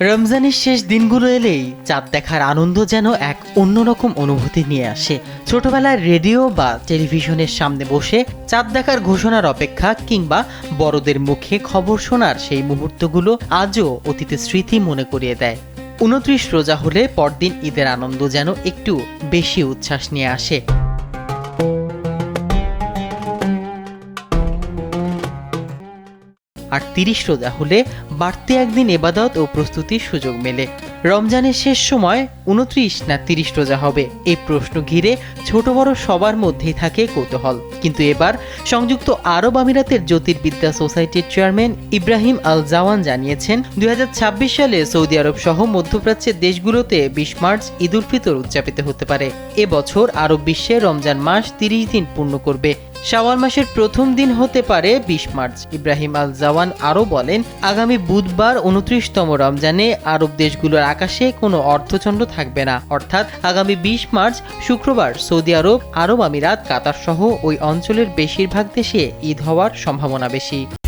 রমজানের শেষ দিনগুলো এলেই চাঁদ দেখার আনন্দ যেন এক অন্যরকম অনুভূতি নিয়ে আসে। ছোটবেলায় রেডিও বা টেলিভিশনের সামনে বসে চাঁদ দেখার ঘোষণার অপেক্ষা কিংবা বড়দের মুখে খবর শোনার সেই মুহূর্তগুলো আজও অতীতের স্মৃতি মনে করিয়ে দেয়। 29 রোজা হলে পরদিন ঈদের আনন্দ যেন একটু বেশি উচ্ছ্বাস নিয়ে আসে। আর 30 রোজা হলে বাড়তি একদিন ইবাদত ও প্রস্তুতির সুযোগ মেলে। রমজানের শেষ সময় 29 না 30 রোজা হবে, এই প্রশ্ন ঘিরে ছোট বড় সবার মধ্যেই থাকে কৌতূহল। কিন্তু এবার সংযুক্ত আরব আমিরাতের জ্যোতির্বিদ্যা সোসাইটির চেয়ারম্যান ইব্রাহিম আল জাওয়ান জানিয়েছেন, 2026 সালে সৌদি আরব সহ মধ্যপ্রাচ্যের দেশগুলোতে 20 মার্চ ঈদ উল ফিতর উদযাপিত হতে পারে। এবছর আরব বিশ্বে রমজান মাস 30 দিন পূর্ণ করবে। শাওয়াল মাসের প্রথম দিন হতে পারে 20 মার্চ। ইব্রাহিম আল জাওয়ান আরও বলেন, আগামী বুধবার 29তম রমজানে আরব দেশগুলোর আকাশে কোনো অর্ধচন্দ্র থাকবে না, অর্থাৎ আগামী 20 মার্চ শুক্রবার সৌদি আরব, আরব আমিরাত, কাতার সহ ওই অঞ্চলের বেশিরভাগ দেশে ঈদ হওয়ার সম্ভাবনা বেশি।